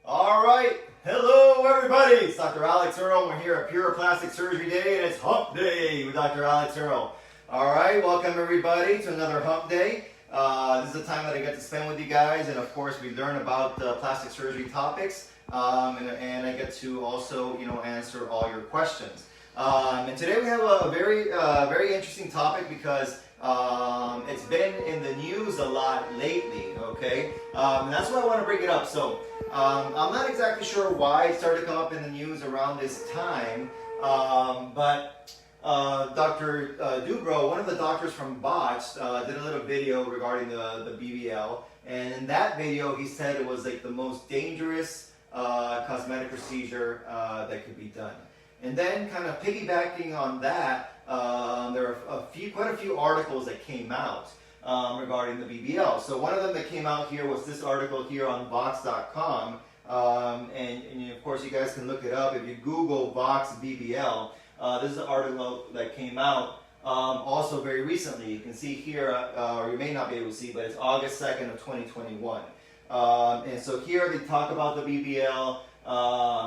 All right, hello everybody. It's Dr. Alex Earl. We're here at Pure Plastic Surgery Day, and it's Hump Day with Dr. Alex Earl. All right, welcome everybody to another Hump Day. This is the time that I get to spend with you guys, and of course we learn about plastic surgery topics, and I get to also, answer all your questions. And today we have a very interesting topic because it's been in the news a lot lately, okay? And that's why I want to bring it up. So I'm not exactly sure why it started to come up in the news around this time, but Dr. Dubrow, one of the doctors from BOTS, did a little video regarding the BBL, and in that video he said it was like the most dangerous cosmetic procedure that could be done. And then, kind of piggybacking on that, there are quite a few articles that came out regarding the BBL. So one of them that came out here was this article here on Vox.com, and of course you guys can look it up if you Google Vox BBL. This is an article that came out also very recently. You can see here, or you may not be able to see, but it's August 2nd of 2021. And so here they talk about the BBL.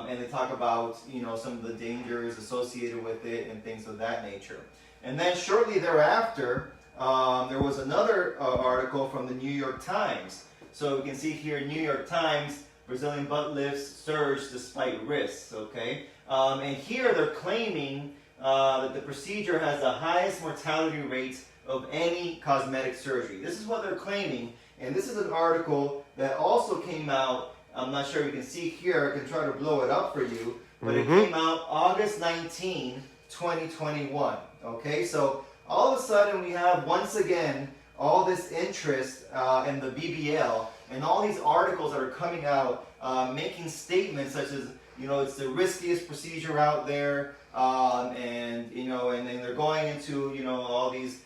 And they talk about, some of the dangers associated with it and things of that nature. And then shortly thereafter, there was another article from the New York Times. So we can see here, New York Times, Brazilian butt lifts surge despite risks, okay? And here they're claiming that the procedure has the highest mortality rates of any cosmetic surgery. This is what they're claiming, and this is an article that also came out. I'm not sure if you can see here, I can try to blow it up for you, but it came out August 19, 2021, okay? So all of a sudden we have, once again, all this interest in the BBL, and all these articles that are coming out making statements such as, it's the riskiest procedure out there, and then they're going into, all these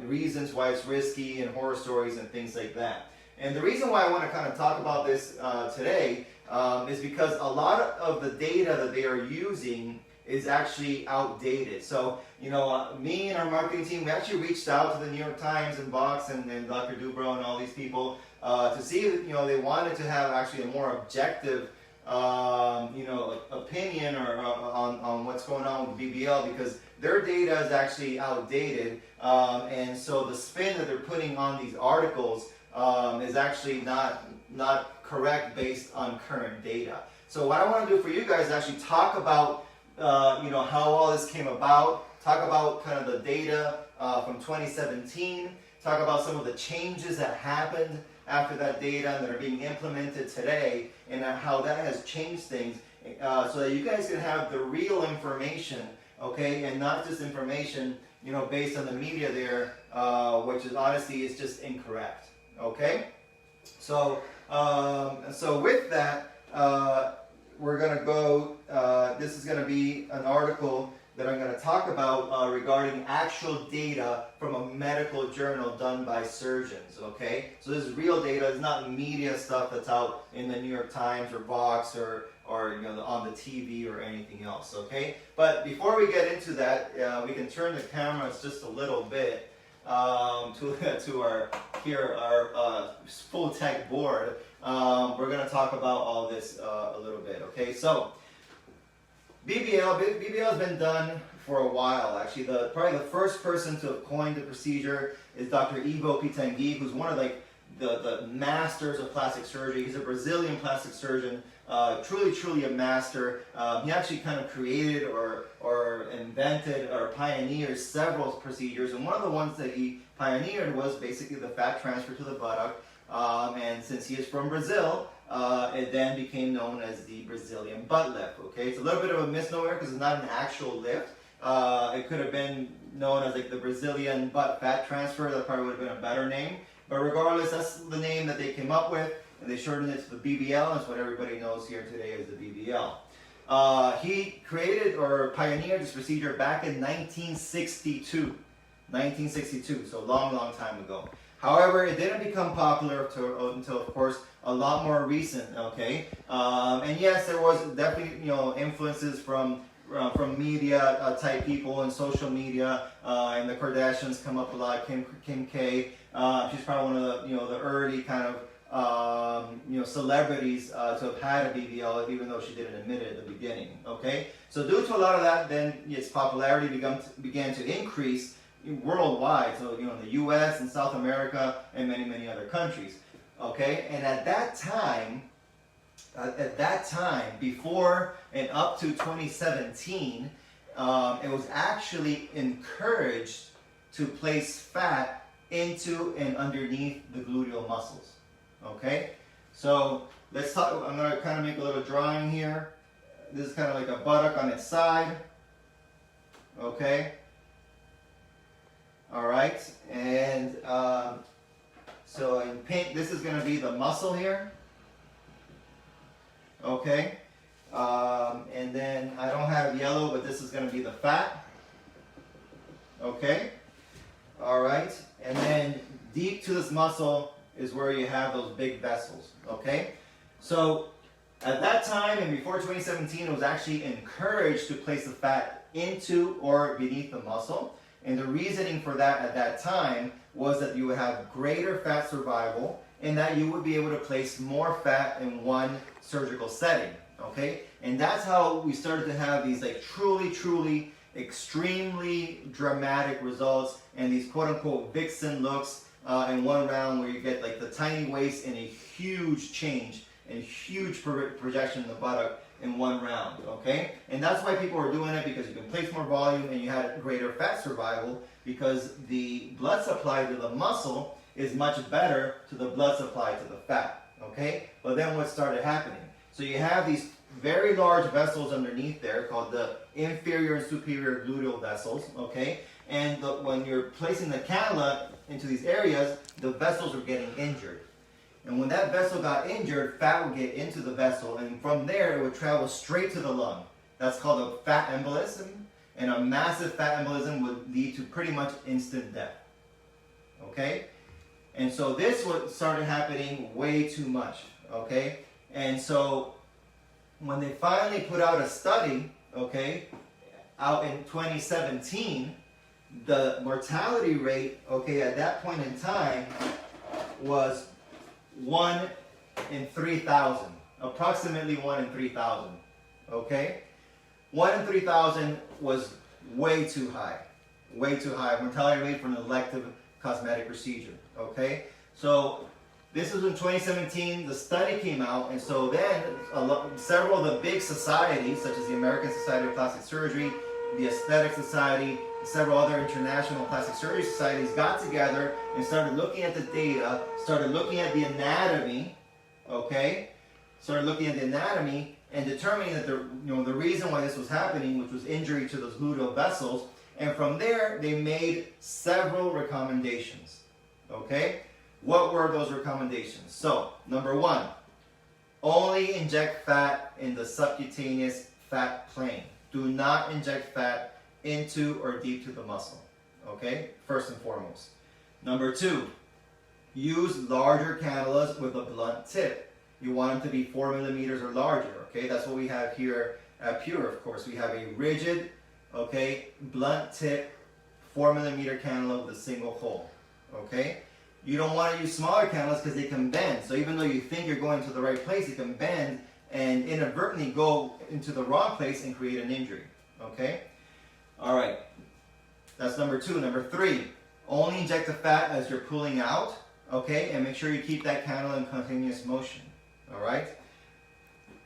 reasons why it's risky and horror stories and things like that. And the reason why I want to kind of talk about this today is because a lot of the data that they are using is actually outdated. So, me and our marketing team, we actually reached out to the New York Times and Vox and Dr. Dubrow and all these people to see if, they wanted to have actually a more objective, opinion or on what's going on with BBL, because their data is actually outdated. And so the spin that they're putting on these articles is actually not correct based on current data. So what I want to do for you guys is actually talk about how all this came about, talk about kind of the data from 2017, talk about some of the changes that happened after that data and that are being implemented today, and how that has changed things, so that you guys can have the real information, okay, and not just information based on the media there, which is honestly is just incorrect. Okay, so with that, we're going to go, this is going to be an article that I'm going to talk about regarding actual data from a medical journal done by surgeons, okay? So this is real data, it's not media stuff that's out in the New York Times or Vox or on the TV or anything else, okay? But before we get into that, we can turn the cameras just a little bit to our full tech board. We're going to talk about all this a little bit, okay? So BBL has been done for a while. Actually, probably the first person to have coined the procedure is Dr. Ivo Pitangui, who's one of the masters of plastic surgery. He's a Brazilian plastic surgeon, truly a master. He actually kind of created or invented or pioneered several procedures, and one of the ones that he pioneered was basically the fat transfer to the buttock. And since he is from Brazil, it then became known as the Brazilian butt lift. Okay, it's a little bit of a misnomer because it's not an actual lift. It could have been known as like the Brazilian butt fat transfer. That probably would have been a better name. But regardless, that's the name that they came up with, and they shortened it to the BBL. That's what everybody knows here today as the BBL. He created or pioneered this procedure back in 1962. 1962, so a long time ago. However, it didn't become popular until, of course, a lot more recent. Okay, and yes, there was definitely influences from media type people and social media, and the Kardashians come up a lot. Kim K, she's probably one of the the early kind of celebrities to have had a BBL, even though she didn't admit it at the beginning. Okay, so due to a lot of that, then its popularity began to increase worldwide. So in the U.S. and South America and many other countries. Okay, and at that time, before and up to 2017, it was actually encouraged to place fat into and underneath the gluteal muscles. Okay, so let's talk. I'm going to kind of make a little drawing here. This is kind of like a buttock on its side. Okay, all right, and so in pink, this is going to be the muscle here. Okay, and then I don't have yellow, but this is going to be the fat. Okay, all right, and then deep to this muscle is where you have those big vessels. Okay, so at that time and before 2017, it was actually encouraged to place the fat into or beneath the muscle, and the reasoning for that at that time was that you would have greater fat survival and that you would be able to place more fat in one surgical setting. Okay, and that's how we started to have these like truly extremely dramatic results and these quote-unquote vixen looks in one round, where you get like the tiny waist and a huge change and huge projection in the buttock in one round. Okay, and that's why people were doing it, because you can place more volume and you had greater fat survival, because the blood supply to the muscle is much better to the blood supply to the fat. Okay, but then what started happening? So you have these very large vessels underneath there called the inferior and superior gluteal vessels. Okay, and when you're placing the cannula into these areas, the vessels are getting injured. And when that vessel got injured, fat would get into the vessel, and from there it would travel straight to the lung. That's called a fat embolism, and a massive fat embolism would lead to pretty much instant death. Okay? And so this started happening way too much. Okay? And so when they finally put out a study, okay, out in 2017, the mortality rate, okay, at that point in time was 1 in 3,000, approximately 1 in 3,000. Okay, 1 in 3,000 was way too high, mortality rate for an elective cosmetic procedure. Okay, so this was in 2017. The study came out, and so then several of the big societies, such as the American Society of Plastic Surgery, the Aesthetic Society, several other international plastic surgery societies, got together and started looking at the data, started looking at the anatomy, okay? Started looking at the anatomy and determining that the reason why this was happening, which was injury to those gluteal vessels, and from there they made several recommendations, okay? What were those recommendations? So, number 1, only inject fat in the subcutaneous fat plane. Do not inject fat into or deep to the muscle, okay? First and foremost. Number 2, use larger cannulas with a blunt tip. You want them to be 4 millimeters or larger, okay? That's what we have here at Pure, of course. We have a rigid, okay, blunt tip, 4 millimeter cannula with a single hole, okay? You don't want to use smaller cannulas because they can bend. So even though you think you're going to the right place, it can bend and inadvertently go into the wrong place and create an injury, okay? All right, that's number 2. Number 3, only inject the fat as you're pulling out, okay? And make sure you keep that cannula in continuous motion, all right?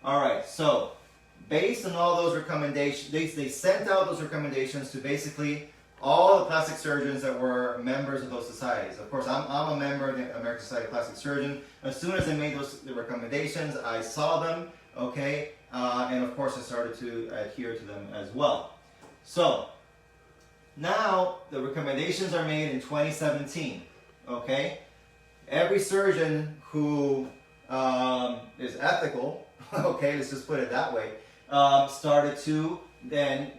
All right, so based on all those recommendations, they sent out those recommendations to basically all the plastic surgeons that were members of those societies. Of course, I'm a member of the American Society of Plastic Surgeons. As soon as they made the recommendations, I saw them, okay? And of course, I started to adhere to them as well. So, now the recommendations are made in 2017, okay? Every surgeon who is ethical, okay, let's just put it that way, started to then,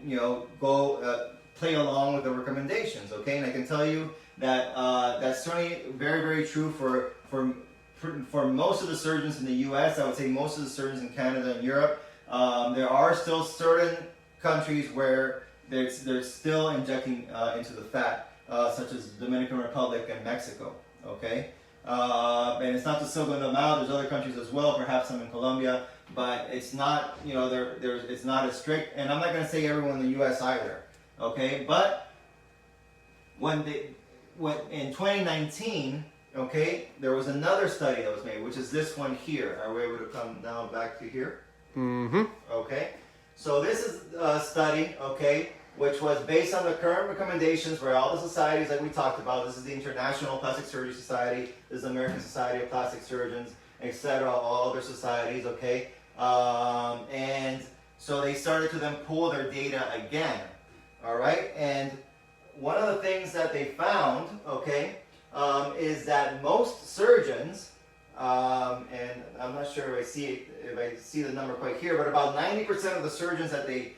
go play along with the recommendations, okay? And I can tell you that that's certainly very true for most of the surgeons in the U.S. I would say most of the surgeons in Canada and Europe. There are still certain countries where they're still injecting into the fat, such as the Dominican Republic and Mexico, okay? And it's not to single them out. There's other countries as well, perhaps some in Colombia, but it's not, you know, it's not as strict. And I'm not going to say everyone in the U.S. either, okay? But when in 2019, okay, there was another study that was made, which is this one here. Are we able to come down back to here? Mm-hmm. Okay. So this is a study, okay, which was based on the current recommendations for all the societies that we talked about. This is the International Plastic Surgery Society, this is the American Society of Plastic Surgeons, etc., all other societies, okay? And so they started to then pull their data again, all right? And one of the things that they found, okay, is that most surgeons, and I'm not sure if I see the number quite here, but about 90% of the surgeons that they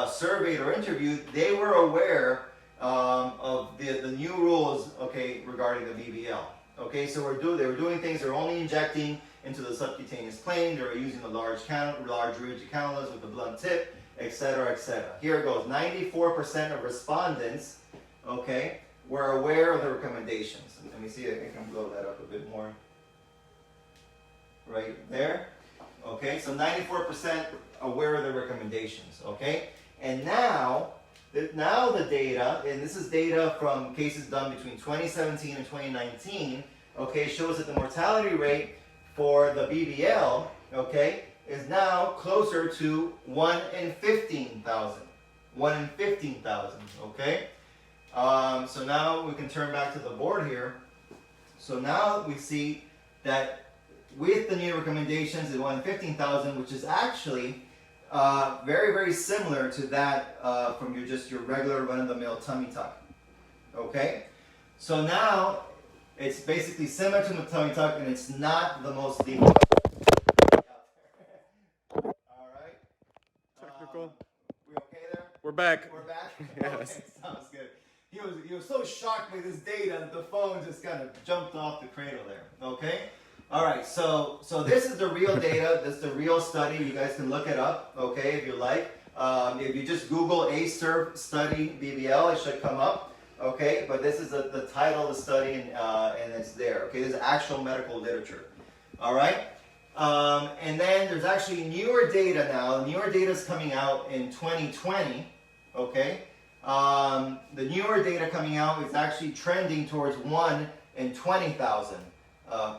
surveyed or interviewed, they were aware of the new rules, okay, regarding the BBL. Okay, so they were doing things. They're only injecting into the subcutaneous plane. They were using the large rigid cannulas with the blunt tip, etc., etc. Here it goes. 94% of respondents, okay, were aware of the recommendations. Let me see if I can blow that up a bit more. Right there. Okay, so 94% aware of the recommendations. Okay, and now the data, and this is data from cases done between 2017 and 2019, okay, shows that the mortality rate for the BBL, okay, is now closer to 1 in 15,000. 1 in 15,000, okay? So now we can turn back to the board here. So now we see that with the new recommendations, it 1 in 15,000, which is actually very, very similar to that from your regular run-of-the-mill tummy tuck. Okay? So now it's basically similar to the tummy tuck, and it's not the most lethal. All right. Technical. We okay there? We're back. We're back? Yes. Okay, sounds good. He was so shocked by this data that the phone just kind of jumped off the cradle there. Okay? All right, so this is the real data. This is the real study. You guys can look it up, okay, if you like. If you just Google ASERV study BBL, it should come up, okay? But this is the title of the study, and it's there, okay? This is actual medical literature, all right? And then there's actually newer data now. Newer data is coming out in 2020, okay? The newer data coming out is actually trending towards 1 in 20,000.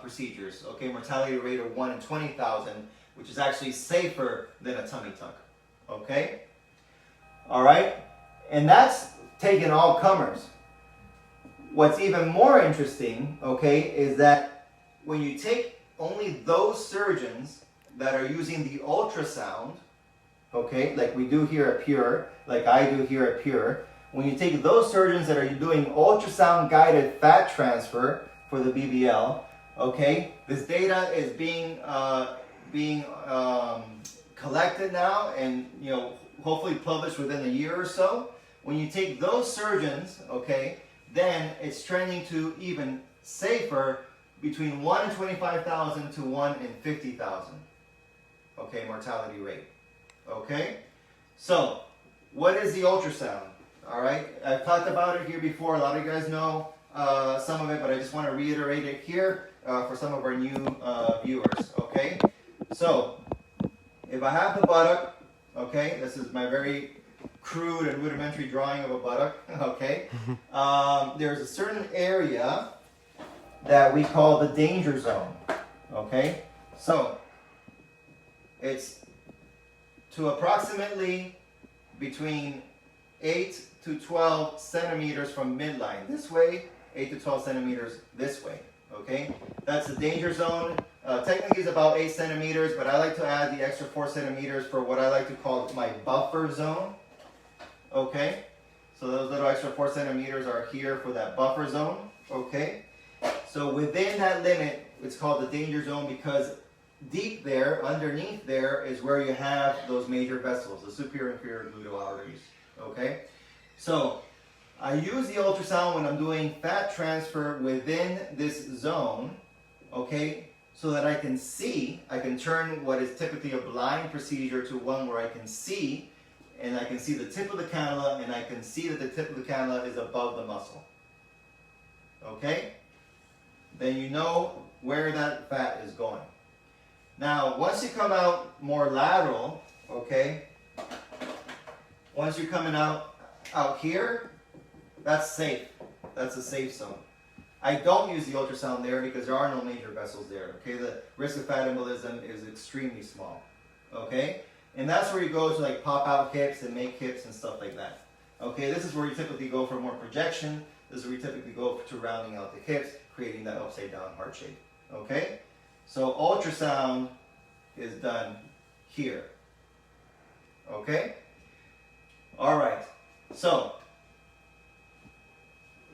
Procedures, okay, mortality rate of 1 in 20,000, which is actually safer than a tummy tuck, okay? All right, and that's taking all comers. What's even more interesting, okay, is that when you take only those surgeons that are using the ultrasound, okay, like we do here at Pure, like I do here at Pure, when you take those surgeons that are doing ultrasound-guided fat transfer for the BBL, okay, this data is being collected now, and hopefully published within a year or so. When you take those surgeons, okay, then it's trending to even safer, between 1 in 25,000 to 1 in 50,000. Okay, mortality rate. Okay, so what is the ultrasound? All right, I've talked about it here before. A lot of you guys know some of it, but I just want to reiterate it here for some of our new viewers. Okay, so if I have the buttock, okay, this is my very crude and rudimentary drawing of a buttock. Okay, there's a certain area that we call the danger zone. Okay, so it's to approximately between 8 to 12 centimeters from midline this way, 8 to 12 centimeters this way. Okay, that's the danger zone. Technically it's about 8 centimeters, but I like to add the extra 4 centimeters for what I like to call my buffer zone. Okay, so those little extra 4 centimeters are here for that buffer zone. Okay, so within that limit, it's called the danger zone because deep there, underneath there, is where you have those major vessels, the superior and inferior gluteal arteries. Okay, so I use the ultrasound when I'm doing fat transfer within this zone, okay, so that I can see, I can turn what is typically a blind procedure to one where I can see, and I can see the tip of the cannula, and I can see that the tip of the cannula is above the muscle. Okay? then you know where that fat is going. Now, once you come out more lateral, okay, once you're coming out here, that's safe. That's a safe zone. I don't use the ultrasound there because there are no major vessels there, okay? The risk of fat embolism is extremely small, okay? And that's where you go to like pop out hips and make hips and stuff like that. Okay, this is where you typically go for more projection. This is where you typically go to rounding out the hips, creating that upside down heart shape. Okay, so ultrasound is done here. Okay, all right. So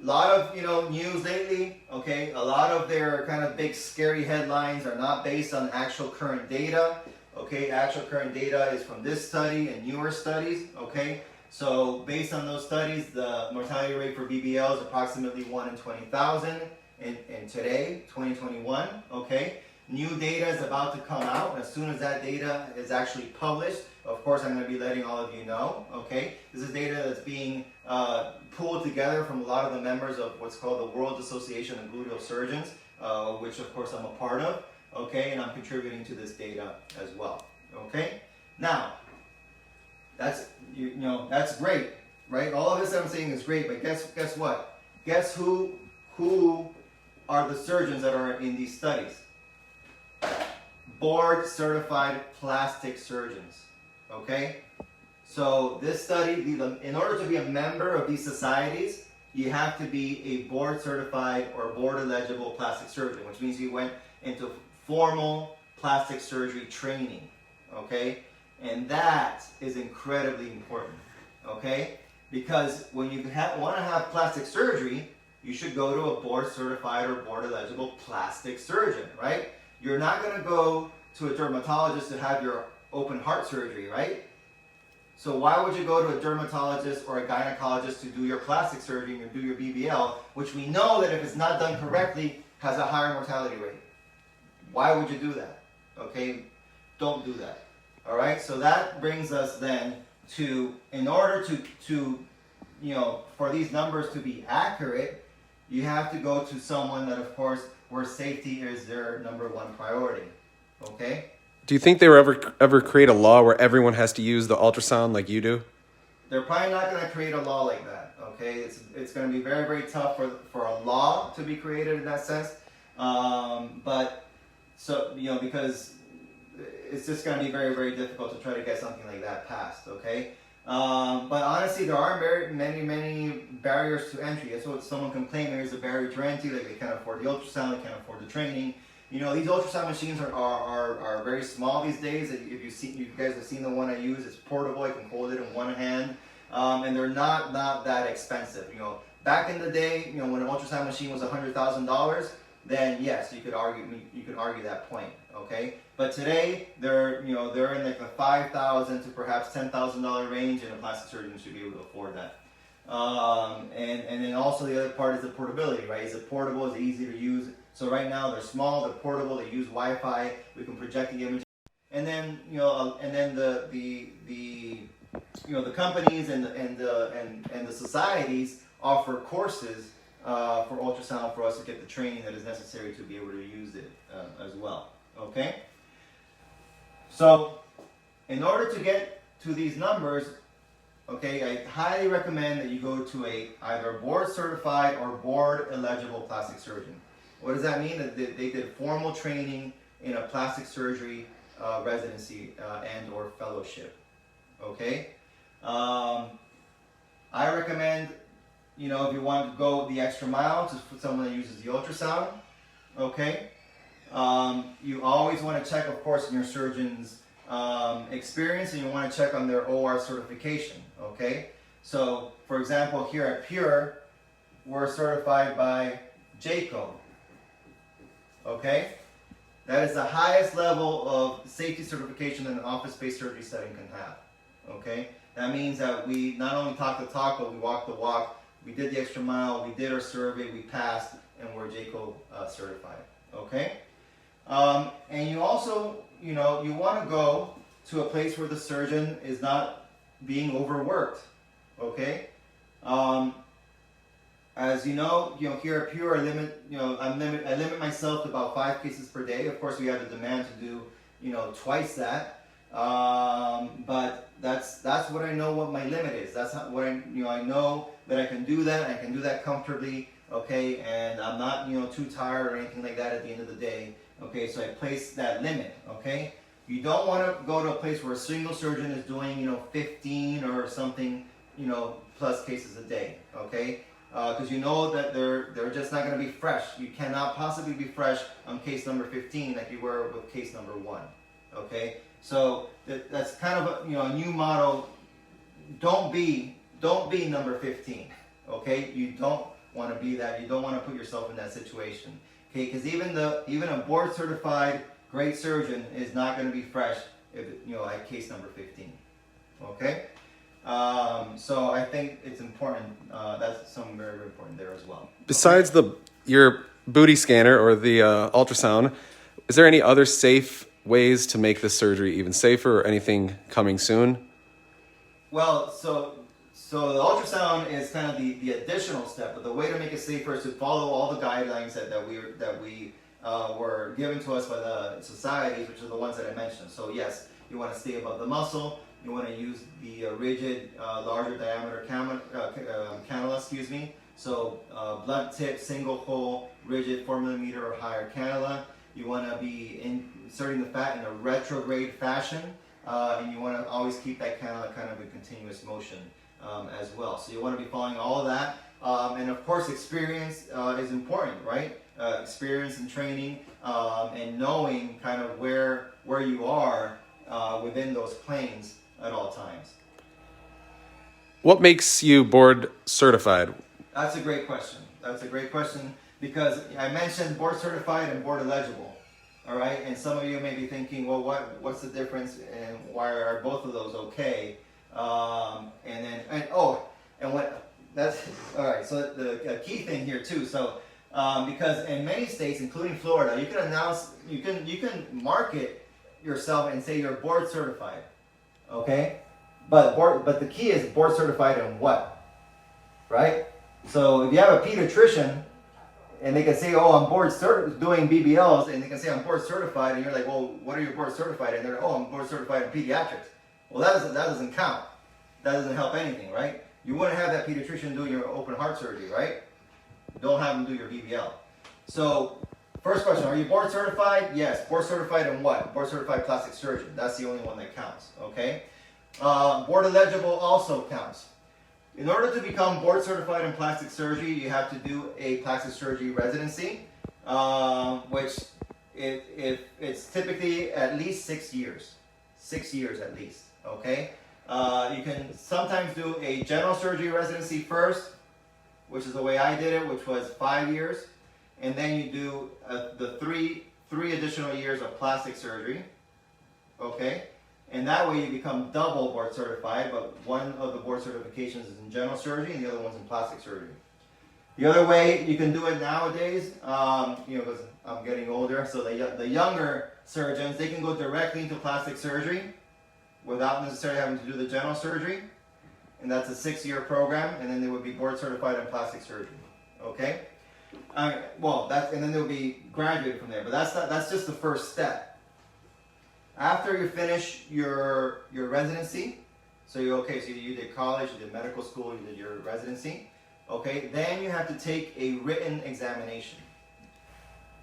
a lot of news lately. Okay, a lot of their kind of big scary headlines are not based on actual current data. Okay, actual current data is from this study and newer studies. Okay. So based on those studies, the mortality rate for BBL is approximately 1 in 20,000 in today, 2021, okay? New data is about to come out, and as soon as that data is actually published, of course I'm going to be letting all of you know, okay? This is data that's being pulled together from a lot of the members of what's called the World Association of Gluteal Surgeons, which of course I'm a part of, okay? And I'm contributing to this data as well, okay? Now, that's that's great, right? All of this I'm saying is great, but guess what? Guess who are the surgeons that are in these studies? Board certified plastic surgeons. Okay? So this study, in order to be a member of these societies, you have to be a board certified or board eligible plastic surgeon, which means you went into formal plastic surgery training. Okay? And that is incredibly important, okay? Because when you want to have plastic surgery, you should go to a board certified or board eligible plastic surgeon, right? You're not going to go to a dermatologist to have your open heart surgery, right? So why would you go to a dermatologist or a gynecologist to do your plastic surgery and do your BBL, which we know that if it's not done correctly has a higher mortality rate? Why would you do that? Okay, don't do that. All right, so that brings us then to, in order to for these numbers to be accurate, you have to go to someone that, of course, where safety is their number one priority. Okay? Do you think they were ever create a law where everyone has to use the ultrasound like you do? They're probably not going to create a law like that. Okay, it's going to be very, very tough for a law to be created in that sense. But so because it's just going to be very, very difficult to try to get something like that passed, okay? But honestly, there are many barriers to entry. That's what someone can claim there is a barrier to entry, like they can't afford the ultrasound, they can't afford the training. These ultrasound machines are very small these days. If you guys have seen the one I use, it's portable, I can hold it in one hand. And they're not that expensive. Back in the day, when an ultrasound machine was $100,000, then yes, you could argue that point, okay? But today they're in like the $5,000 to perhaps $10,000 range, and a plastic surgeon should be able to afford that. And then also the other part is the portability, right? Is it portable? Is it easy to use? So right now they're small, they're portable, they use Wi-Fi. We can project the image, and then the companies and the societies offer courses for ultrasound for us to get the training that is necessary to be able to use it as well. Okay? So, in order to get to these numbers, okay, I highly recommend that you go to either board certified or board eligible plastic surgeon. What does that mean? That they did formal training in a plastic surgery residency and or fellowship. Okay? I recommend, if you want to go the extra mile, just for someone that uses the ultrasound, okay? You always want to check, of course, in your surgeon's experience, and you want to check on their OR certification, okay? So, for example, here at Pure, we're certified by JCO, okay? That is the highest level of safety certification that an office-based surgery setting can have, okay? That means that we not only talk the talk, but we walk the walk. We did the extra mile, we did our survey, we passed, and we're JCO certified, okay? And you also, you want to go to a place where the surgeon is not being overworked, okay? As you know, here at Pure, I limit myself to about 5 cases per day. Of course, we have the demand to do, twice that. But that's what I know what my limit is. That's what I know that I can do that. I can do that comfortably. Okay, and I'm not, too tired or anything like that at the end of the day. Okay, so I place that limit. Okay, you don't want to go to a place where a single surgeon is doing, 15 or something, plus cases a day. Okay. Because you know that they're just not going to be fresh. You cannot possibly be fresh on case number 15 like you were with case number 1. Okay, so that's kind of a new motto. Don't be number 15. Okay, you don't want to be that. You don't want to put yourself in that situation. Okay, because even a board certified great surgeon is not going to be fresh if at case number 15. Okay. So I think it's important. That's something very, very important there as well. Besides your booty scanner or the ultrasound, is there any other safe ways to make this surgery even safer, or anything coming soon? Well, so the ultrasound is kind of the additional step, but the way to make it safer is to follow all the guidelines that we were given to us by the societies, which are the ones that I mentioned. So yes, you want to stay above the muscle. You want to use the rigid, larger diameter cannula, So blunt tip, single hole, rigid 4 millimeter or higher cannula. You want to be inserting the fat in a retrograde fashion, and you want to always keep that cannula kind of in continuous motion as well. So you want to be following all of that, and of course, experience is important, right? Experience and training, and knowing kind of where you are within those planes at all times. What makes you board certified? That's a great question. Because I mentioned board certified and board eligible. All right, and some of you may be thinking, well, what's the difference, and why are both of those okay? That's all right. So the key thing here too. So because in many states, including Florida, you can market yourself and say you're board certified. Okay, but the key is board certified in what, right? So if you have a pediatrician and they can say, oh, I'm doing BBLs, and they can say I'm board certified, and you're like, well, what are you board certified in? They're like, oh, I'm board certified in pediatrics. Well, that doesn't count. That doesn't help anything, right? You wouldn't have that pediatrician doing your open heart surgery, right? Don't have them do your BBL. So first question, are you board certified? Yes. Board certified in what? Board certified plastic surgeon. That's the only one that counts, okay? Board eligible also counts. In order to become board certified in plastic surgery, you have to do a plastic surgery residency, which it's typically at least 6 years. 6 years at least, okay? You can sometimes do a general surgery residency first, which is the way I did it, which was 5 years. And then you do the three additional years of plastic surgery, okay? And that way you become double board certified, but one of the board certifications is in general surgery and the other one's in plastic surgery. The other way you can do it nowadays, because I'm getting older, so the younger surgeons, they can go directly into plastic surgery without necessarily having to do the general surgery. And that's a 6-year program, and then they would be board certified in plastic surgery, okay? And then they'll be graduated from there, but that's just the first step. After you finish your residency, so you did college, you did medical school, you did your residency, okay, then you have to take a written examination.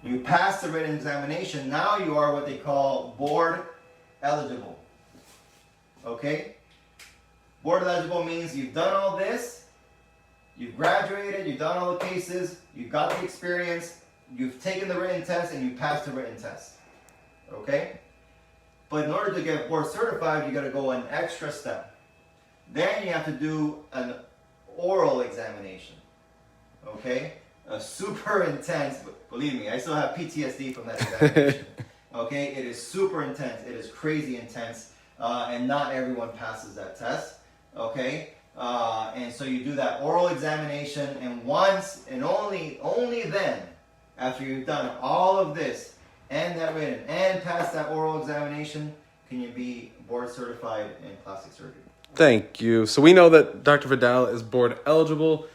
You pass the written examination, now you are what they call board eligible, okay? Board eligible means you've done all this, you've graduated, you've done all the cases, you've got the experience, you've taken the written test, and you passed the written test, okay? But in order to get board certified, you got to go an extra step. Then you have to do an oral examination, okay? A super intense, believe me, I still have PTSD from that examination, okay? It is super intense, it is crazy intense, and not everyone passes that test, okay? And so you do that oral examination, and once and only then, after you've done all of this, and that written, and pass that oral examination, can you be board certified in plastic surgery. Thank you. So we know that Dr. Vidal is board eligible.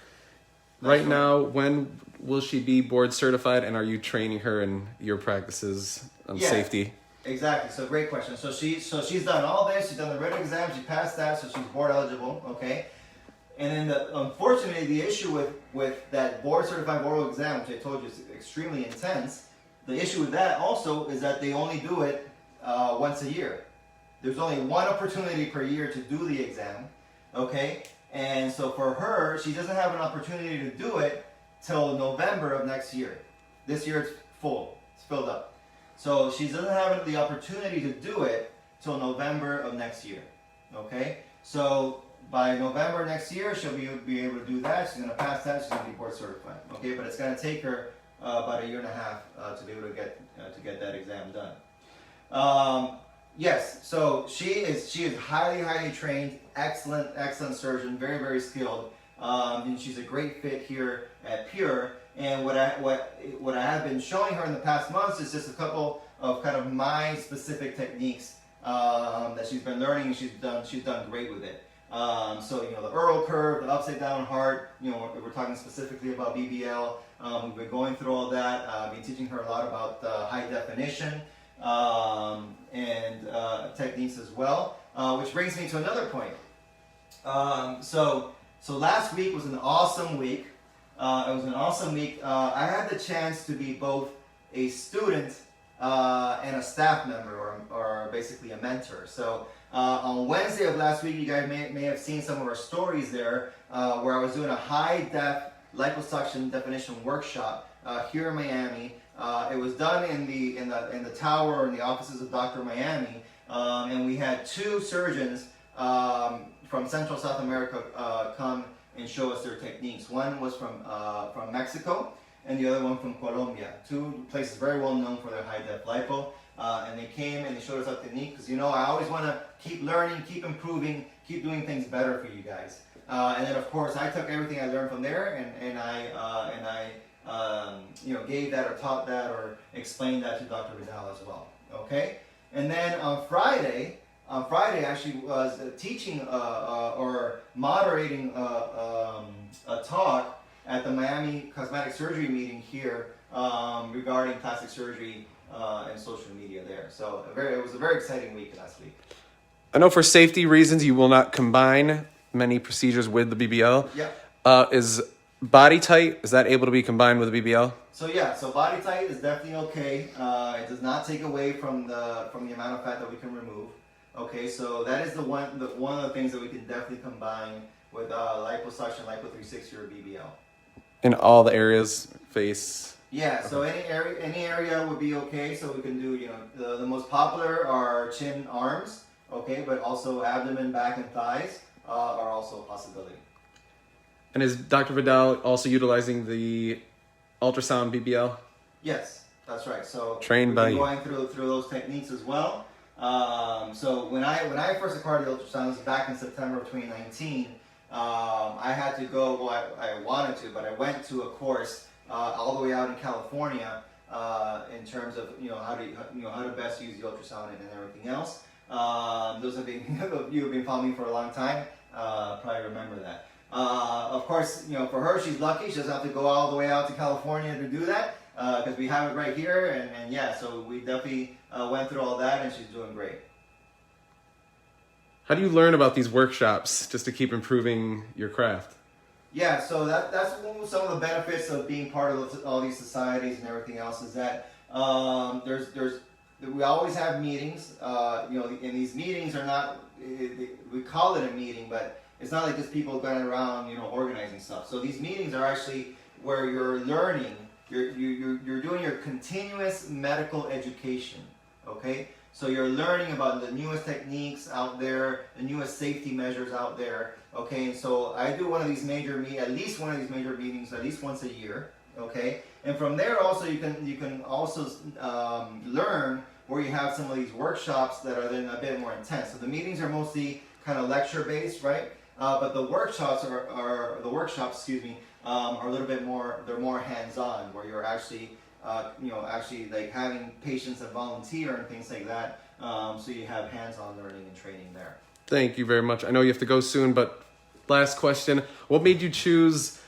right now, when will she be board certified, and are you training her in your practices on safety? Exactly. So great question. So she's done all this. She's done the written exam. She passed that, so she's board eligible. Okay. And then unfortunately, the issue with that board certified oral exam, which I told you is extremely intense. The issue with that also is that they only do it once a year. There's only one opportunity per year to do the exam. Okay. And so for her, she doesn't have an opportunity to do it till November of next year. This year it's full. It's filled up. So she doesn't have the opportunity to do it till November of next year. Okay? So by November next year, she'll be able to do that. She's going to pass that. She's going to be board certified. Okay? But it's going to take her about a year and a half to be able to get that exam done. Yes, so she is highly trained, excellent surgeon, very skilled, and she's a great fit here at Pure. And what I have been showing her in the past months is just a couple of kind of my specific techniques that she's been learning, and she's done great with it. So the Earl curve, the upside down heart. We're talking specifically about BBL. We've been going through all that. I've been teaching her a lot about high definition. And techniques as well, which brings me to another point. So last week was an awesome week. It was an awesome week. I had the chance to be both a student and a staff member, or basically a mentor. So on Wednesday of last week, you guys may have seen some of our stories there, where I was doing a high-def liposuction definition workshop here in Miami. It was done in the tower, in the offices of Dr. Miami, and we had two surgeons from Central South America come and show us their techniques. One was from Mexico, and the other one from Colombia. Two places very well known for their high-def lipo, and they came and they showed us our technique, because I always want to keep learning, keep improving, keep doing things better for you guys. And then of course I took everything I learned from there, and I gave that or taught that or explained that to Dr. Vidal as well. Okay, and then on Friday I actually was teaching or moderating a talk at the Miami Cosmetic Surgery meeting here regarding plastic surgery and social media there. So it was a very exciting week last week. I know for safety reasons you will not combine many procedures with the BBL. Yeah. Is Body Tight, is that able to be combined with the BBL? So Body Tight is definitely okay. It does not take away from the amount of fat that we can remove. Okay, so that is one of the things that we can definitely combine with liposuction, Lipo360, or BBL. In all the areas, face. Yeah, so any area would be okay. So we can do the most popular are chin, arms. Okay, but also abdomen, back, and thighs are also a possibility. And is Dr. Vidal also utilizing the ultrasound BBL? Yes, that's right. So trained by you. Going through those techniques as well. So when I first acquired the ultrasound, it was back in September of 2019. I had to go. Well, I wanted to, but I went to a course all the way out in California in terms of how to best use the ultrasound and everything else. Those of you who've been following me for a long time probably remember that. Of course, for her, she's lucky. She doesn't have to go all the way out to California to do that, because we have it right here. And yeah, so we definitely went through all that, and she's doing great. How do you learn about these workshops just to keep improving your craft? Yeah, so that's some of the benefits of being part of all these societies and everything else, is that we always have meetings. And these meetings are not, we call it a meeting, but it's not like just people going around, organizing stuff. So these meetings are actually where you're learning, you're doing your continuous medical education, okay? So you're learning about the newest techniques out there, the newest safety measures out there, okay? And so I do at least one of these major meetings at least once a year, okay? And from there also you can also learn where you have some of these workshops that are then a bit more intense. So the meetings are mostly kind of lecture based, right? But the workshops are a little bit more. They're more hands-on, where you're actually, like having patients that volunteer and things like that. So you have hands-on learning and training there. Thank you very much. I know you have to go soon, but last question: what made you choose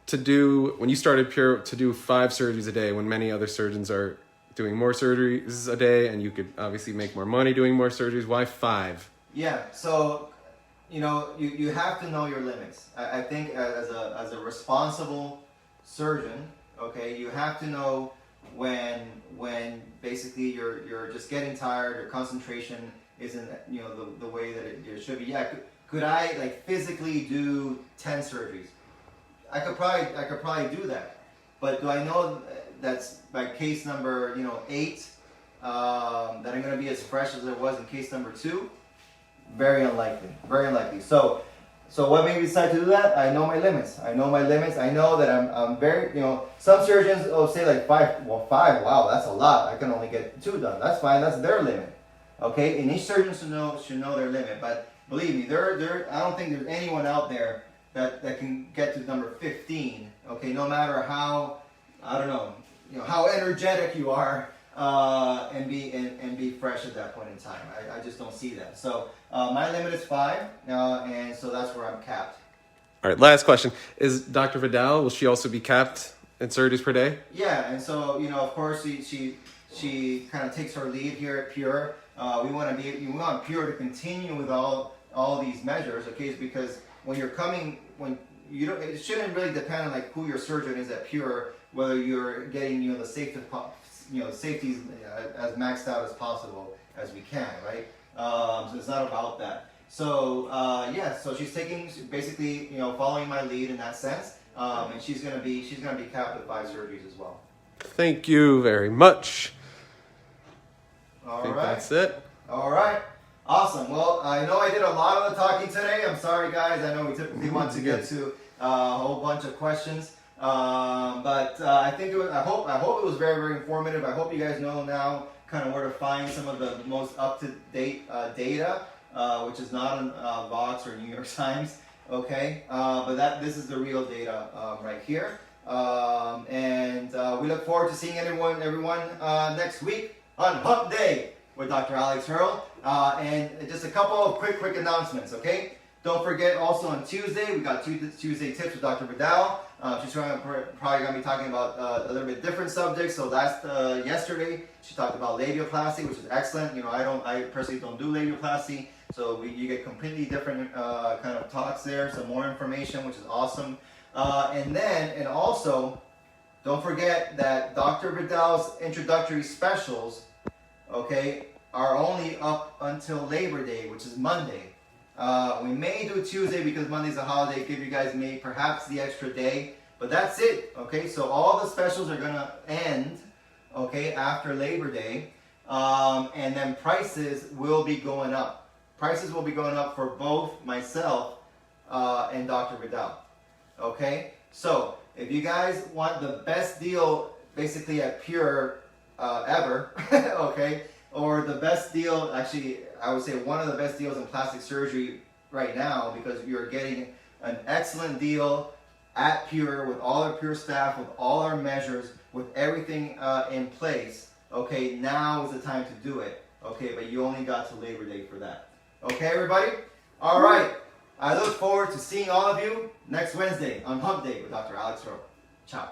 to do, when you started Pure, to do 5 surgeries a day when many other surgeons are doing more surgeries a day, and you could obviously make more money doing more surgeries? Why 5? Yeah, so you have to know your limits. I think as a responsible surgeon, okay, you have to know when basically you're just getting tired, your concentration isn't the way that it should be. Yeah, could I like physically do 10 surgeries? I could probably do that, but do I know that's by case number 8 that I'm going to be as fresh as I was in case number 2? Very unlikely. Very unlikely. So what made me decide to do that? I know my limits. I know that I'm very, some surgeons will say like 5. Well, 5, wow, that's a lot. I can only get 2 done. That's fine. That's their limit. Okay, and each surgeon should know their limit. But believe me, I don't think there's anyone out there that can get to number 15. Okay, no matter how, I don't know, how energetic you are, and be fresh at that point in time. I just don't see that. So my limit is 5, and so that's where I'm capped. All right, last question. Is Dr. Vidal, will she also be capped in surgeries per day? Yeah, and so, of course, she kind of takes her lead here at Pure. We want Pure to continue with all these measures, okay? Because when it shouldn't really depend on like who your surgeon is at Pure, whether you're getting the safeties as maxed out as possible as we can, right? So it's not about that. So so she's basically following my lead in that sense, and she's gonna be capped at 5 surgeries as well. Thank you very much. All I think right. that's it. All right. Awesome. Well, I know I did a lot of the talking today. I'm sorry, guys. I know we typically want to get to a whole bunch of questions, but I think I hope it was very, very informative. I hope you guys know now kind of where to find some of the most up-to-date data, which is not in Vox or New York Times. Okay, but this is the real data right here, and we look forward to seeing everyone next week on Hump Day with Dr. Alex Hurl. And just a couple of quick announcements, okay? Don't forget also on Tuesday, we got Tuesday tips with Dr. Vidal. She's probably going to be talking about a little bit different subjects. So yesterday, she talked about labioplasty, which is excellent. I personally don't do labioplasty. So you get completely different kind of talks there, some more information, which is awesome. And also, don't forget that Dr. Vidal's introductory specials, okay, are only up until Labor Day, which is Monday. We may do Tuesday because Monday's a holiday, give you guys perhaps the extra day, but that's it, okay? So all the specials are gonna end, okay, after Labor Day, and then prices will be going up. Prices will be going up for both myself and Dr. Vidal, okay? So if you guys want the best deal, basically at Pure ever, okay, or the best deal, actually, I would say one of the best deals in plastic surgery right now, because you're getting an excellent deal at Pure with all our Pure staff, with all our measures, with everything in place. Okay, now is the time to do it. Okay, but you only got to Labor Day for that. Okay, everybody? All right. I look forward to seeing all of you next Wednesday on Hump Day with Dr. Alex Hurl. Ciao.